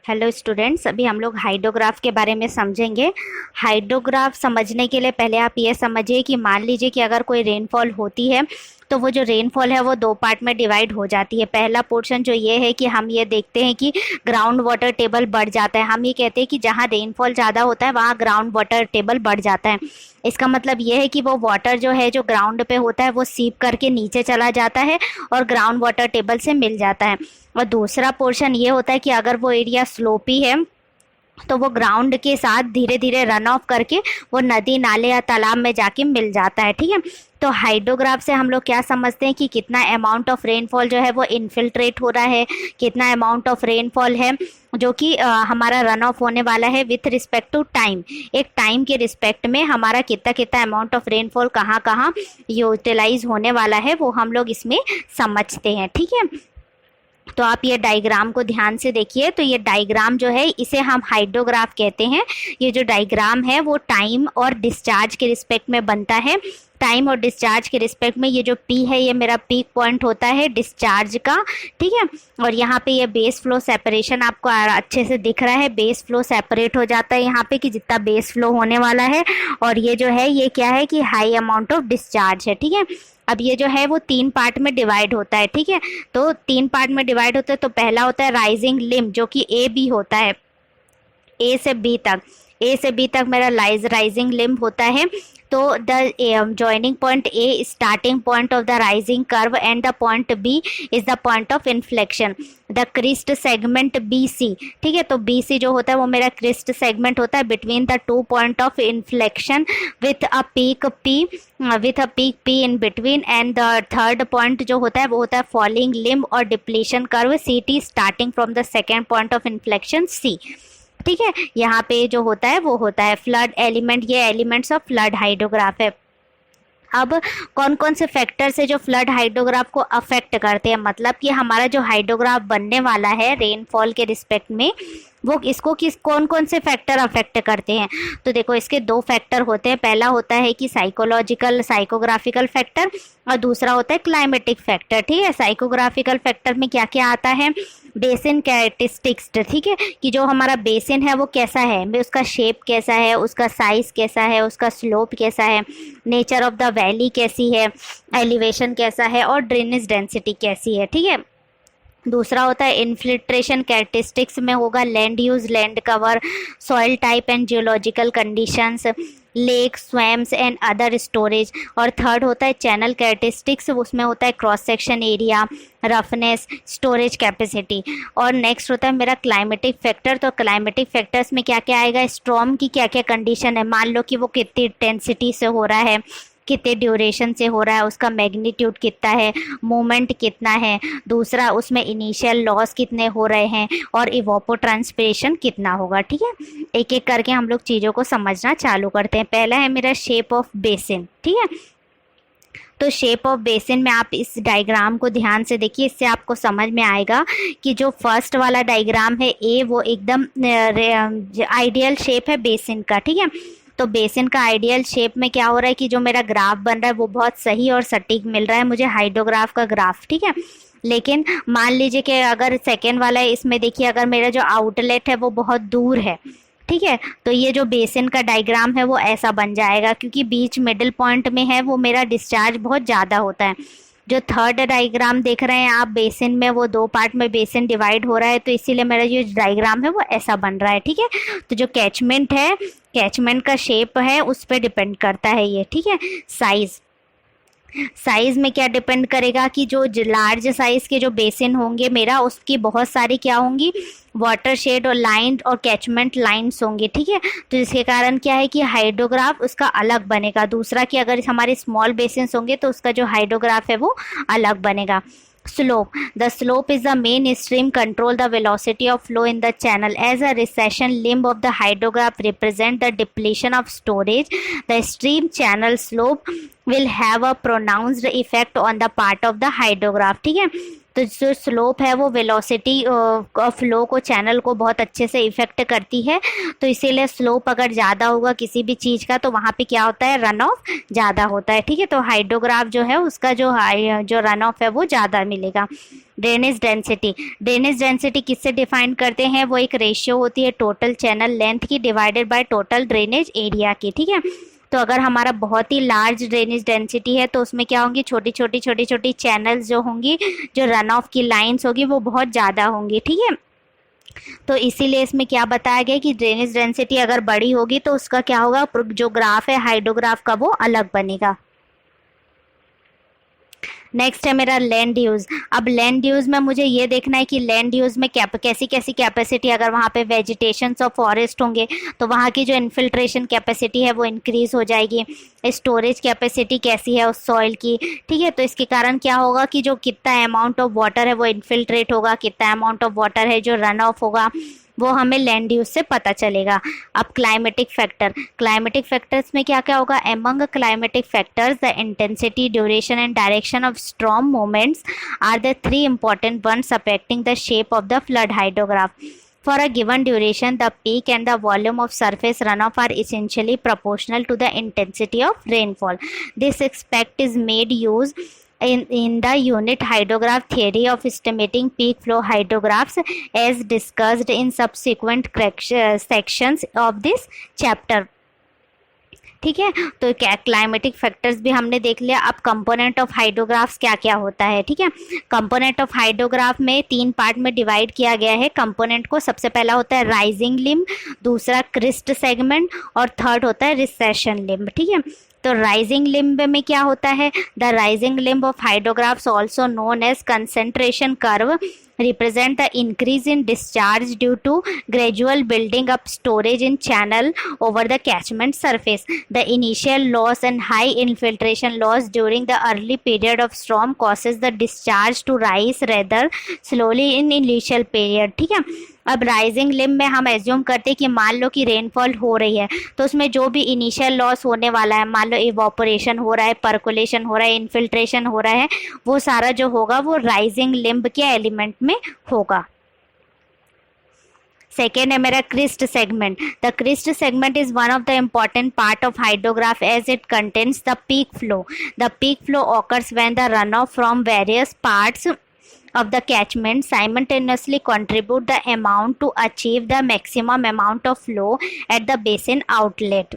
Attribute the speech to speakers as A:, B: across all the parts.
A: Hello students, अभी हम लोग हाइड्रोग्राफ के बारे में समझेंगे। हाइड्रोग्राफ समझने के लिए पहले आप ये समझिए कि मान लीजिए कि अगर कोई रेनफॉल होती है तो वो जो रेनफॉल है वो दो पार्ट में डिवाइड हो जाती है। पहला पोर्शन जो ये है कि हम ये देखते हैं कि ग्राउंड वाटर टेबल बढ़ जाता है। हम ये कहते हैं कि जहाँ रेनफॉल ज़्यादा होता है वहाँ ग्राउंड वाटर टेबल बढ़ जाता है। इसका मतलब ये है कि वो वाटर जो है जो ग्राउंड पे होता है वो सीप करके नीचे चला जाता है और ग्राउंड वाटर टेबल से मिल जाता है। और दूसरा पोर्शन ये होता है कि अगर वो एरिया स्लोपी है तो वो ग्राउंड के साथ धीरे धीरे रन ऑफ करके वो नदी नाले या तालाब में जाके मिल जाता है। ठीक है, तो हाइड्रोग्राफ से हम लोग क्या समझते हैं कि कितना अमाउंट ऑफ रेनफॉल जो है वो इन्फिल्ट्रेट हो रहा है, कितना अमाउंट ऑफ रेनफॉल है जो कि हमारा रन ऑफ होने वाला है विथ रिस्पेक्ट टू टाइम। एक टाइम के रिस्पेक्ट में हमारा कितना कितना अमाउंट ऑफ रेनफॉल कहाँ कहाँ यूटिलाइज होने वाला है वो हम लोग इसमें समझते हैं। ठीक है, तो आप ये डायग्राम को ध्यान से देखिए। तो ये डायग्राम जो है इसे हम हाइड्रोग्राफ कहते हैं। ये जो डायग्राम है वो टाइम और डिस्चार्ज के रिस्पेक्ट में बनता है। टाइम और डिस्चार्ज के रिस्पेक्ट में ये जो पी है ये मेरा पीक पॉइंट होता है डिस्चार्ज का। ठीक है, और यहाँ पे ये बेस फ्लो सेपरेशन आपको अच्छे से दिख रहा है। बेस फ्लो सेपरेट हो जाता है यहाँ पे कि जितना बेस फ्लो होने वाला है, और ये जो है ये क्या है कि हाई अमाउंट ऑफ डिस्चार्ज है। ठीक है, अब ये जो है वो तीन पार्ट में डिवाइड होता है। ठीक है, तो तीन पार्ट में डिवाइड होता है। तो पहला होता है राइजिंग लिम जो कि ए बी होता है, ए से बी तक। ए से बी तक मेरा राइजिंग लिम्ब होता है। तो the joining point A starting point of the rising curve and the point B is the point of inflection, the crest segment B C. ठीक है, तो बी सी जो होता है वो मेरा क्रिस्ट सेगमेंट होता है between the two point of inflection with a peak P in between. And the third point जो होता है वो होता है फॉलिंग लिम्ब और depletion curve C T starting from the second point of inflection C. ठीक है, यहाँ पे जो होता है वो होता है फ्लड एलिमेंट। ये एलिमेंट्स ऑफ फ्लड हाइड्रोग्राफ है। अब कौन कौन से फैक्टर से जो फ्लड हाइड्रोग्राफ को अफेक्ट करते हैं, मतलब कि हमारा जो हाइड्रोग्राफ बनने वाला है रेनफॉल के रिस्पेक्ट में वो इसको कौन कौन से फैक्टर अफेक्ट करते हैं। तो देखो इसके दो फैक्टर होते हैं। पहला होता है कि साइकोग्राफिकल फैक्टर और दूसरा होता है क्लाइमेटिक फैक्टर। ठीक है, साइकोग्राफिकल फैक्टर में क्या क्या आता है, बेसिन कैरेक्टरिस्टिक्स। ठीक है, कि जो हमारा बेसिन है वो कैसा है, उसका शेप कैसा है, उसका साइज कैसा है, उसका स्लोप कैसा है, नेचर ऑफ द वैली कैसी है, एलिवेशन कैसा है और ड्रेनेज डेंसिटी कैसी है। ठीक है, दूसरा होता है इन्फिल्ट्रेशन कैरेक्टरिस्टिक्स में होगा land use, land cover, soil type and geological conditions, lake, swamps and other storage. और थर्ड होता है चैनल कैरेक्टरिस्टिक्स, उसमें होता है cross section area, roughness, storage capacity. और नेक्स्ट होता है मेरा क्लाइमेटिक फैक्टर। तो क्लाइमेटिक फैक्टर्स में क्या क्या आएगा, स्टॉर्म की क्या क्या कंडीशन है, मान लो कि वो कितनी इंटेंसिटी से हो रहा है, कितने ड्यूरेशन से हो रहा है, उसका मैग्नीट्यूड कितना है, मोमेंट कितना है, दूसरा उसमें इनिशियल लॉस कितने हो रहे हैं और इवोपोट्रांसपिरेशन कितना होगा। ठीक है, एक एक करके हम लोग चीज़ों को समझना चालू करते हैं। पहला है मेरा शेप ऑफ बेसिन। ठीक है, तो शेप ऑफ बेसिन में आप इस डायग्राम को ध्यान से देखिए, इससे आपको समझ में आएगा कि जो फर्स्ट वाला डायग्राम है ए वो एकदम आइडियल शेप है बेसिन का। ठीक है, तो बेसिन का आइडियल शेप में क्या हो रहा है कि जो मेरा ग्राफ बन रहा है वो बहुत सही और सटीक मिल रहा है मुझे हाइड्रोग्राफ का ग्राफ। ठीक है, लेकिन मान लीजिए कि अगर सेकेंड वाला है इसमें देखिए अगर मेरा जो आउटलेट है वो बहुत दूर है, ठीक है, तो ये जो बेसिन का डायग्राम है वो ऐसा बन जाएगा क्योंकि बीच मिडिल पॉइंट में है वो मेरा डिस्चार्ज बहुत ज़्यादा होता है। जो थर्ड डायग्राम देख रहे हैं आप बेसिन में, वो दो पार्ट में बेसिन डिवाइड हो रहा है, तो इसीलिए मेरा जो डायग्राम है वो ऐसा बन रहा है। ठीक है, तो जो कैचमेंट है, कैचमेंट का शेप है उस पर डिपेंड करता है ये। ठीक है, साइज़ में क्या डिपेंड करेगा कि जो लार्ज साइज़ के जो बेसिन होंगे मेरा उसकी बहुत सारी क्या होंगी, वाटर शेड और लाइन और कैचमेंट लाइंस होंगे। ठीक है, तो इसके कारण क्या है कि हाइड्रोग्राफ उसका अलग बनेगा। दूसरा कि अगर हमारे स्मॉल बेसिन होंगे तो उसका जो हाइड्रोग्राफ है वो अलग बनेगा। Slope. The slope is the main stream control the velocity of flow in the channel. As a recession limb of the hydrograph represent the depletion of storage, the stream channel slope will have a pronounced effect on the part of the hydrograph. ठीक है, तो जो slope है वो velocity flow को, channel को बहुत अच्छे से इफेक्ट करती है। तो इसीलिए स्लोप अगर ज़्यादा होगा किसी भी चीज़ का तो वहाँ पे क्या होता है, रन ऑफ ज़्यादा होता है। ठीक है, तो हाइड्रोग्राफ जो है उसका जो रन ऑफ है वो ज़्यादा मिलेगा। ड्रेनेज डेंसिटी, ड्रेनेज डेंसिटी किससे डिफाइन करते हैं, वो एक रेशियो होती है टोटल चैनल लेंथ की divided by total drainage area की। ठीक है, तो अगर हमारा बहुत ही लार्ज ड्रेनेज डेंसिटी है तो उसमें क्या होंगी, छोटी छोटी चैनल्स जो होंगी, जो रन ऑफ की लाइंस होगी वो बहुत ज़्यादा होंगी। ठीक है, तो इसीलिए इसमें क्या बताया गया कि ड्रेनेज डेंसिटी अगर बड़ी होगी तो उसका क्या होगा, जो ग्राफ है हाइड्रोग्राफ का वो अलग बनेगा। नेक्स्ट है मेरा लैंड यूज़। अब लैंड यूज़ में मुझे ये देखना है कि लैंड यूज़ में कैसी कैसी कैपेसिटी, अगर वहाँ पे वेजिटेशंस और फॉरेस्ट होंगे तो वहाँ की जो इन्फिल्ट्रेशन कैपेसिटी है वो इंक्रीज हो जाएगी। स्टोरेज कैपेसिटी कैसी है उस सॉइल की। ठीक है, तो इसके कारण क्या होगा कि जो कितना अमाउंट ऑफ वाटर है वो इन्फिल्ट्रेट होगा, कितना अमाउंट ऑफ वाटर है जो रन ऑफ होगा, वो हमें लैंड यूज से पता चलेगा। अब क्लाइमेटिक फैक्टर, क्लाइमेटिक फैक्टर्स में क्या क्या होगा, among climatic factors the intensity, duration and direction of storm movements are the three important ones affecting the shape of the flood hydrograph. For a given duration, the peak and the volume of surface runoff are essentially proportional to the intensity of rainfall. This aspect is made use in the unit hydrograph theory of estimating peak flow hydrographs as discussed in subsequent sections of this chapter. ठीक है, तो क्या climatic factors भी हमने देख लिया। अब component of हाइड्रोग्राफ्स क्या क्या होता है। ठीक है, कंपोनेंट ऑफ हाइड्रोग्राफ में 3 पार्ट में डिवाइड किया गया है कंपोनेंट को। सबसे पहला होता है राइजिंग लिम्ब, दूसरा क्रिस्ट सेगमेंट और थर्ड होता है रिसेशन लिम्ब। ठीक है, तो राइजिंग लिम्ब में क्या होता है, the rising limb of hydrographs also known as concentration curve represent the increase in discharge due to gradual building up storage in channel over the catchment surface. The initial loss and high infiltration loss during the early period of storm causes the discharge to rise rather slowly in initial period. ठीक है, अब rising limb में हम assume करते हैं कि मान लो कि रेनफॉल हो रही है तो उसमें जो भी इनिशियल लॉस होने वाला है, मान लो इवोपोरेशन हो रहा है, पर्कुलेशन हो रहा है, इन्फिल्ट्रेशन हो रहा है, वो सारा जो होगा वो राइजिंग लिम्ब के एलिमेंट में होगा। सेकेंड है मेरा crest segment. The crest segment is one of the important part of hydrograph as it contains the peak flow. The peak flow occurs when the run off from various parts of the catchment simultaneously contribute the amount to achieve the maximum amount of flow at the basin outlet.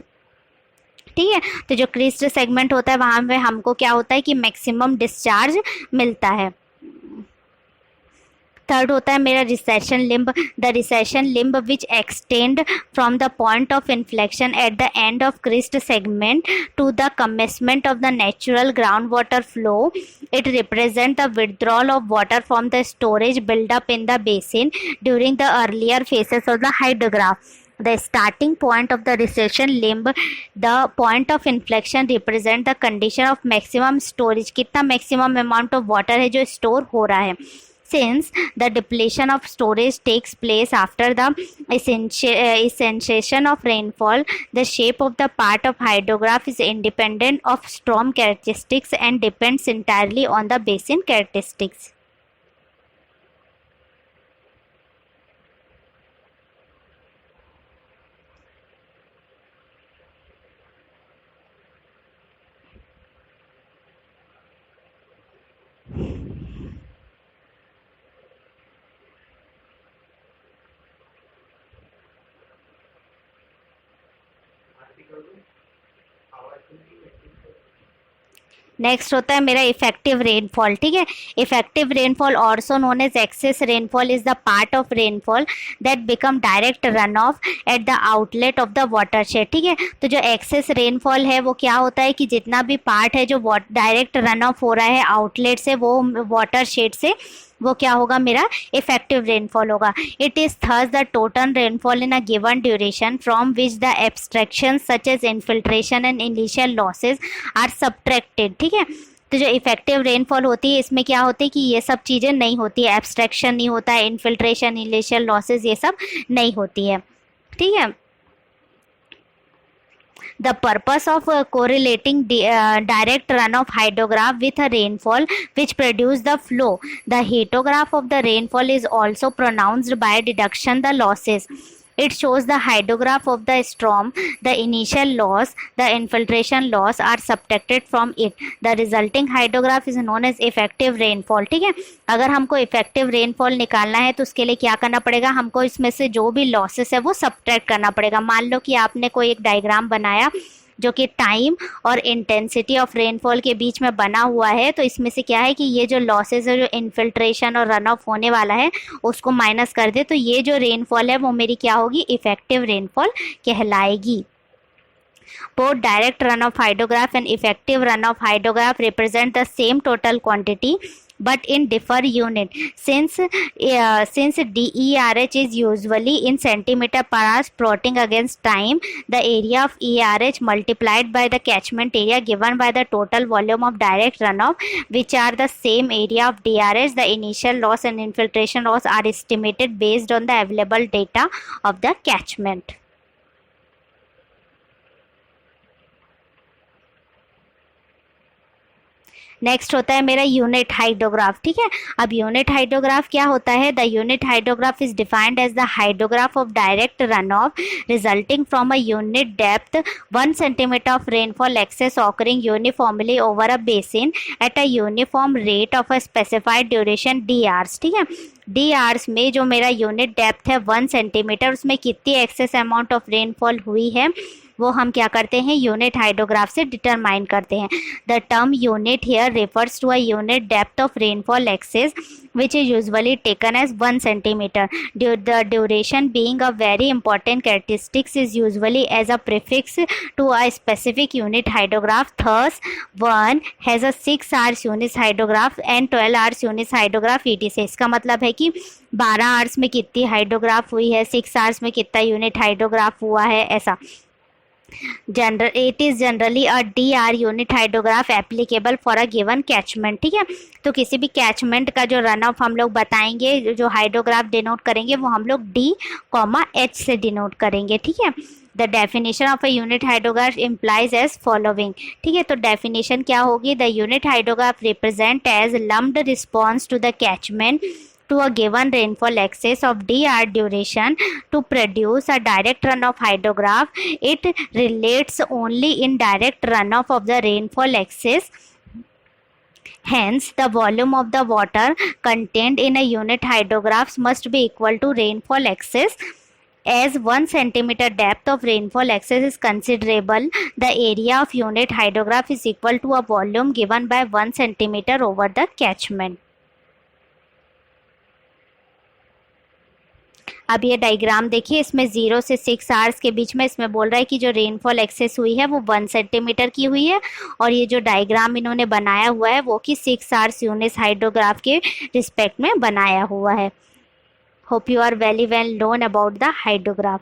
A: ठीक है, तो जो Christ segment होता है वहां पे हमको क्या होता है कि मैक्सिमम डिस्चार्ज मिलता है। थर्ड होता है मेरा recession limb. The recession limb which extend from the point of inflection at the end of crest segment to the commencement of the natural ground water flow. It represents the withdrawal of water from the storage build-up in the basin during the earlier phases of the hydrograph. The starting point of the recession limb, the point of inflection, represent the condition of maximum storage. कितना maximum amount of water है जो store हो रहा है. Since the depletion of storage takes place after the cessation of rainfall, the shape of the part of hydrograph is independent of storm characteristics and depends entirely on the basin characteristics. Next होता है मेरा effective rainfall. ठीक है, effective rainfall also known as excess rainfall is the part of rainfall that become direct run off at the outlet of the watershed. ठीक है, तो जो access rainfall है वो क्या होता है कि जितना भी पार्ट है जो डायरेक्ट रन ऑफ हो रहा है आउटलेट से, वो वाटरशेड से, वो क्या होगा, मेरा इफेक्टिव रेनफॉल होगा। It is thus the total rainfall in a given duration from which the abstraction such as infiltration and initial losses are subtracted. ठीक है, तो जो इफेक्टिव रेनफॉल होती है इसमें क्या होती है कि ये सब चीज़ें नहीं होती है, एब्स्ट्रैक्शन नहीं होता है, इन्फिल्ट्रेशन, इनिशियल लॉसेज ये सब नहीं होती है। ठीक है, The purpose of correlating direct runoff hydrograph with a rainfall which produce the flow. The hydrograph of the rainfall is also pronounced by deduction the losses. It shows the hydrograph of the storm. The initial loss, the infiltration loss are subtracted from it. The resulting hydrograph is known as effective rainfall. ठीक है, अगर हमको effective rainfall निकालना है तो उसके लिए क्या करना पड़ेगा, हमको इसमें से जो भी लॉसेस है वो सब्ट्रैक्ट करना पड़ेगा. मान लो कि आपने कोई एक डायग्राम बनाया जो कि टाइम और इंटेंसिटी ऑफ रेनफॉल के बीच में बना हुआ है, तो इसमें से क्या है कि ये जो लॉसेज है, जो इन्फिल्ट्रेशन और रन ऑफ होने वाला है, उसको माइनस कर दे तो ये जो रेनफॉल है वो मेरी क्या होगी, इफेक्टिव रेनफॉल कहलाएगी. Both direct runoff hydrograph and effective runoff hydrograph represent the same total quantity but in different unit. Since DERH is usually in centimeter per hour plotting against time, the area of ERH multiplied by the catchment area given by the total volume of direct runoff, which are the same area of DRH, the initial loss and infiltration loss are estimated based on the available data of the catchment. Next होता है मेरा unit hydrograph. ठीक है, अब unit hydrograph क्या होता है, the unit hydrograph is defined as the hydrograph of direct run off resulting from a unit depth 1 centimetre of rainfall excess occurring uniformly over a basin at a uniform rate of a specified duration D hours. ठीक है, D hours में जो मेरा unit depth है 1 centimetre, उसमें कितनी excess amount of rainfall हुई है वो हम क्या करते हैं, यूनिट हाइड्रोग्राफ से डिटरमाइन करते हैं. The term unit here refers to a unit depth of rainfall excess which is usually taken as 1 centimeter. The duration being a very important characteristics is usually as a prefix to a specific unit hydrograph. Thus, one has a 6 hours unit hydrograph and 12 hours unit hydrograph etc. इसका मतलब है कि 12 hours में कितनी hydrograph हुई है, 6 hours में कितना यूनिट हाइड्रोग्राफ हुआ है, ऐसा. It is generally a DR unit hydrograph applicable for a given catchment. ठीक है, तो किसी भी कैचमेंट का जो रन ऑफ हम लोग बताएंगे, जो हाइड्रोग्राफ डिनोट करेंगे वो हम लोग D, H से डिनोट करेंगे. ठीक है, the definition of a unit hydrograph implies as following. ठीक है, तो डेफिनेशन क्या होगी, the unit hydrograph represent as lumped response to the catchment to a given rainfall excess of DR duration. To produce a direct runoff hydrograph, it relates only in direct runoff of the rainfall excess. Hence, the volume of the water contained in a unit hydrograph must be equal to rainfall excess. As 1 centimeter depth of rainfall excess is considerable, the area of unit hydrograph is equal to a volume given by 1 centimeter over the catchment. अब ये diagram देखिए, इसमें 0 से 6 hours के बीच में इसमें बोल रहा है कि जो रेनफॉल एक्सेस हुई है वो 1 सेंटीमीटर की हुई है, और ये जो डायग्राम इन्होंने बनाया हुआ है वो कि 6 आवर्स यूनिट हाइड्रोग्राफ के रिस्पेक्ट में बनाया हुआ है. Hope you are very well known about the hydrograph.